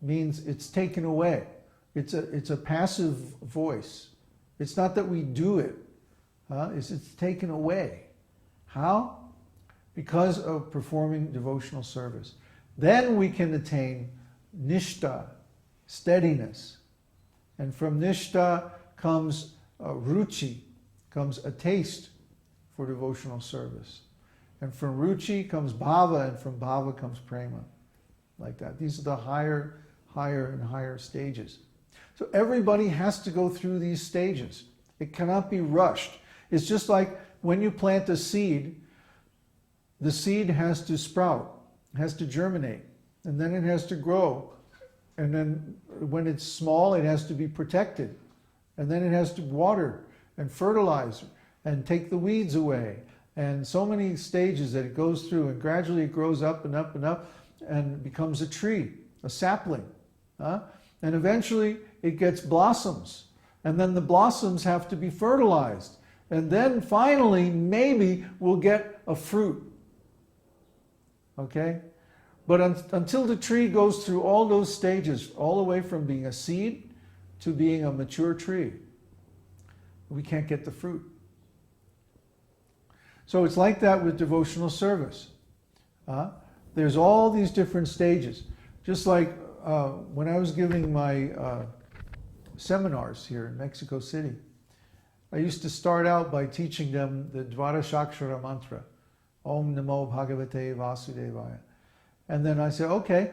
means it's taken away. It's a passive voice. It's not that we do it. It's taken away. How? Because of performing devotional service. Then we can attain nishta, steadiness. And from nishta comes ruchi, comes a taste for devotional service. And from ruchi comes bhava, and from bhava comes prema. Like that. These are the higher and higher stages. So everybody has to go through these stages. It cannot be rushed. It's just like when you plant a seed, the seed has to sprout, has to germinate, and then it has to grow. And then when it's small, it has to be protected. And then it has to water and fertilize and take the weeds away. And so many stages that it goes through, and gradually it grows up and up and up and becomes a tree, a sapling. And eventually it gets blossoms. And then the blossoms have to be fertilized. And then finally, maybe we'll get a fruit. Okay? But until the tree goes through all those stages, all the way from being a seed to being a mature tree, we can't get the fruit. So it's like that with devotional service. There's all these different stages. Just like when I was giving my seminars here in Mexico City, I used to start out by teaching them the Dvarashakshara mantra, Om Namo Bhagavate Vasudevaya. And then I said, okay,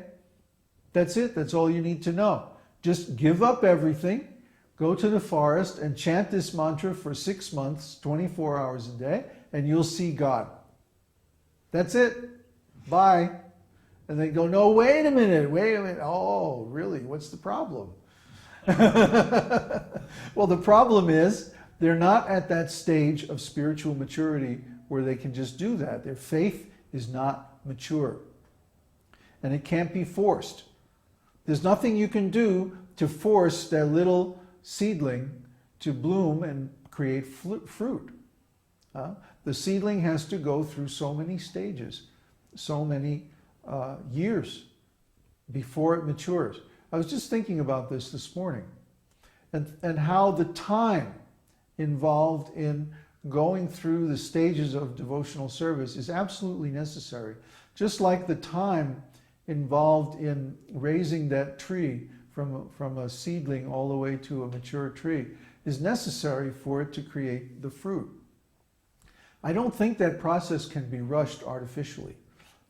that's it. That's all you need to know. Just give up everything, go to the forest and chant this mantra for 6 months, 24 hours a day, and you'll see God. That's it. Bye. And they go, no, wait a minute. Oh, really? What's the problem? Well, the problem is they're not at that stage of spiritual maturity where they can just do that. Their faith is not mature. And it can't be forced. There's nothing you can do to force that little seedling to bloom and create fruit. The seedling has to go through so many stages, so many years before it matures. I was just thinking about this morning, and how the time involved in going through the stages of devotional service is absolutely necessary. Just like the time involved in raising that tree from a seedling all the way to a mature tree is necessary for it to create the fruit. I don't think that process can be rushed artificially.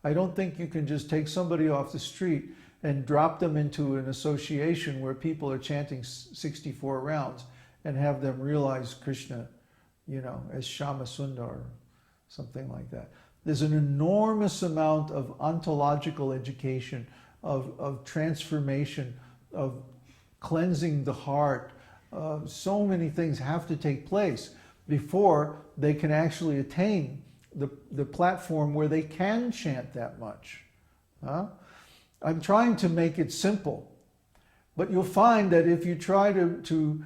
I don't think you can just take somebody off the street and drop them into an association where people are chanting 64 rounds and have them realize Krishna, as Shama Sundar or something like that. There's an enormous amount of ontological education, of transformation, of cleansing the heart. So many things have to take place before they can actually attain the platform where they can chant that much. I'm trying to make it simple, but you'll find that if you try to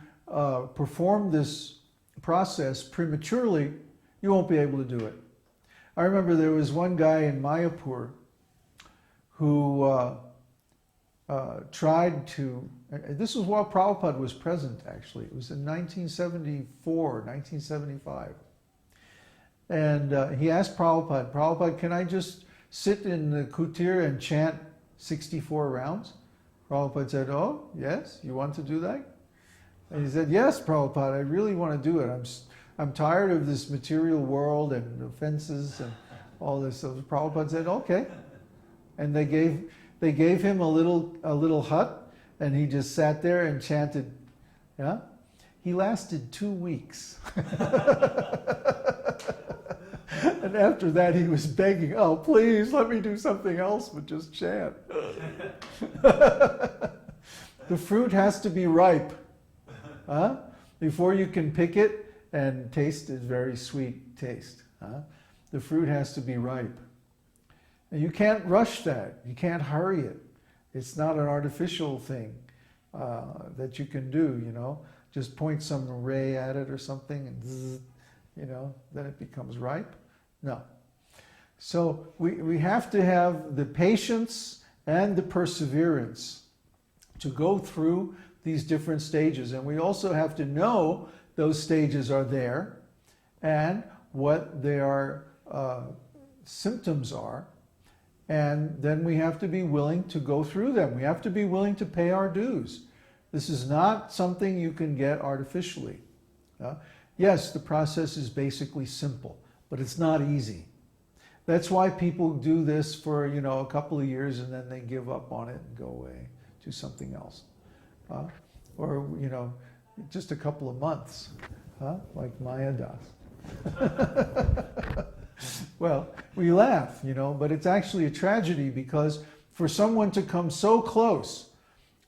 perform this process prematurely, you won't be able to do it. I remember there was one guy in Mayapur who tried to, this was while Prabhupada was present actually, it was in 1974, 1975. And he asked Prabhupada, can I just sit in the kutir and chant 64 rounds? Prabhupada said, oh, yes, you want to do that? And he said, yes, Prabhupada, I really want to do it. I'm tired of this material world and offenses and all this. So Prabhupada said, okay. And they gave him a little hut, and he just sat there and chanted. Yeah? He lasted 2 weeks. And after that he was begging, oh, please let me do something else but just chant. The fruit has to be ripe. Before you can pick it and taste its very sweet taste. The fruit has to be ripe. And you can't rush that. You can't hurry it. It's not an artificial thing that you can do, Just point some ray at it or something and zzz, then it becomes ripe. No. So we have to have the patience and the perseverance to go through these different stages. And we also have to know those stages are there and what their symptoms are. And then we have to be willing to go through them. We have to be willing to pay our dues. This is not something you can get artificially. Yes, the process is basically simple, but it's not easy. That's why people do this for, a couple of years and then they give up on it and go away, do something else. Or, just a couple of months, like Maya does. Well, we laugh, but it's actually a tragedy, because for someone to come so close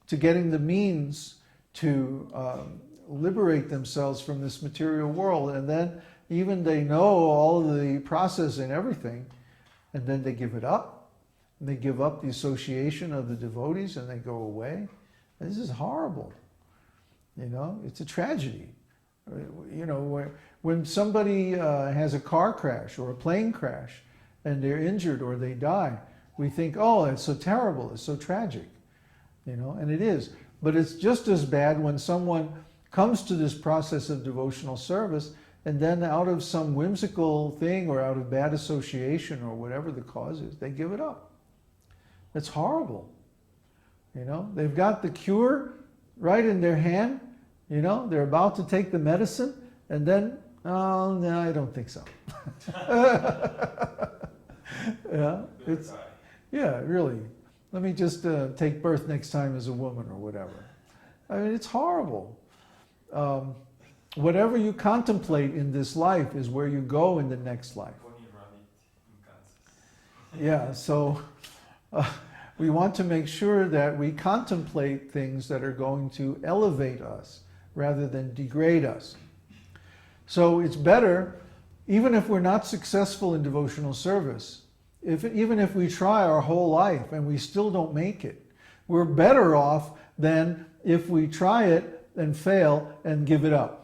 to getting the means to liberate themselves from this material world, and then even they know all of the process and everything, and then they give it up, and they give up the association of the devotees and they go away. This is horrible. It's a tragedy. When somebody has a car crash or a plane crash and they're injured or they die, we think, oh, it's so terrible, it's so tragic, and it is. But it's just as bad when someone comes to this process of devotional service and then out of some whimsical thing or out of bad association or whatever the cause is, they give it up. It's horrible. They've got the cure right in their hand, they're about to take the medicine, and then, oh, no, I don't think so. Really. Let me just take birth next time as a woman or whatever. I mean, it's horrible. Whatever you contemplate in this life is where you go in the next life. Yeah, so we want to make sure that we contemplate things that are going to elevate us rather than degrade us. So it's better, even if we're not successful in devotional service, even if we try our whole life and we still don't make it, we're better off than if we try it and fail and give it up.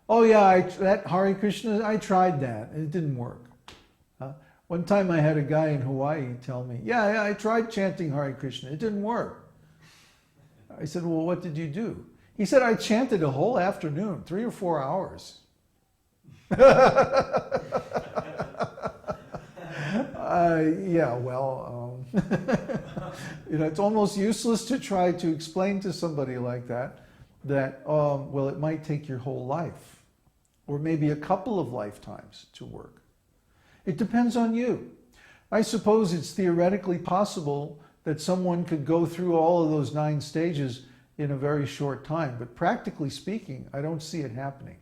Oh yeah, that Hare Kṛṣṇa, I tried that. It didn't work. One time I had a guy in Hawaii tell me, yeah, I tried chanting Hare Kṛṣṇa. It didn't work. I said, well, what did you do? He said, I chanted a whole afternoon, 3 or 4 hours. It's almost useless to try to explain to somebody like that, well, it might take your whole life, or maybe a couple of lifetimes to work. It depends on you. I suppose it's theoretically possible that someone could go through all of those 9 stages in a very short time, but practically speaking, I don't see it happening.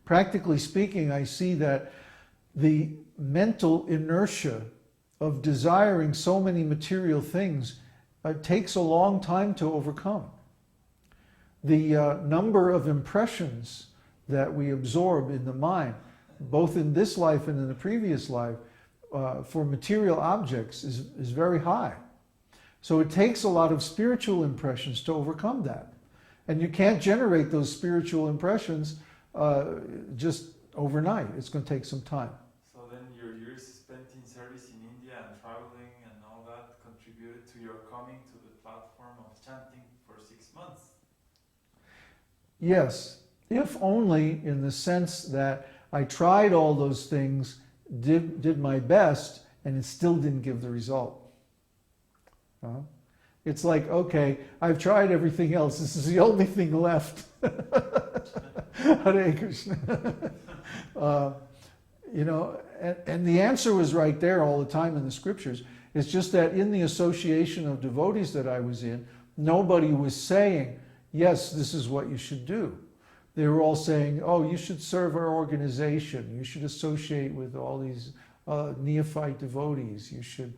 Practically speaking, I see that the mental inertia of desiring so many material things takes a long time to overcome. The number of impressions that we absorb in the mind, both in this life and in the previous life, for material objects is very high. So it takes a lot of spiritual impressions to overcome that. And you can't generate those spiritual impressions just overnight. It's going to take some time. So then your years spent in service in India and traveling and all that contributed to your coming to the platform of chanting for 6 months? Yes, if only in the sense that I tried all those things, did my best, and it still didn't give the result. It's like, okay, I've tried everything else. This is the only thing left. Hare Kṛṣṇa. And the answer was right there all the time in the scriptures. It's just that in the association of devotees that I was in, nobody was saying, yes, this is what you should do. They were all saying, oh, you should serve our organization. You should associate with all these neophyte devotees. You should,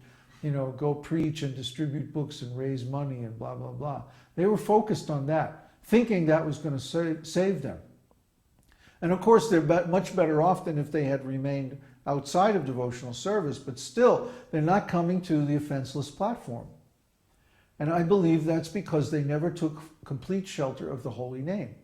go preach and distribute books and raise money and blah, blah, blah. They were focused on that, thinking that was going to save them. And of course, they're much better off than if they had remained outside of devotional service, but still, they're not coming to the offenseless platform. And I believe that's because they never took complete shelter of the holy name.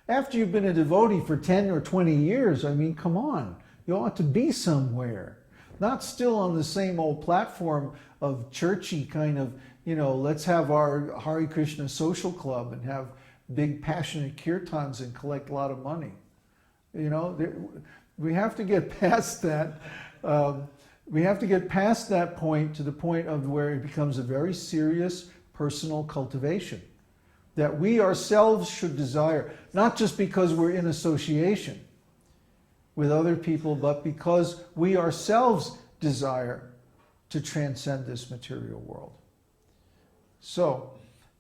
After you've been a devotee for 10 or 20 years, I mean, come on, you ought to be somewhere. Not still on the same old platform of churchy kind of, let's have our Hare Kṛṣṇa social club and have big passionate kirtans and collect a lot of money. We have to get past that. We have to get past that point to the point of where it becomes a very serious personal cultivation that we ourselves should desire, not just because we're in association with other people, but because we ourselves desire to transcend this material world. So,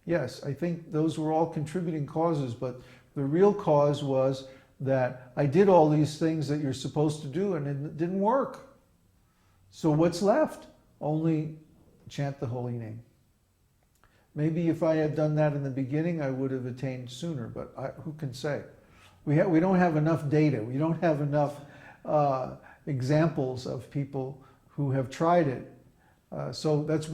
yes, I think those were all contributing causes, but the real cause was that I did all these things that you're supposed to do and it didn't work. So what's left? Only chant the holy name. Maybe if I had done that in the beginning, I would have attained sooner, but who can say? We don't have enough data. We don't have enough examples of people who have tried it. So that's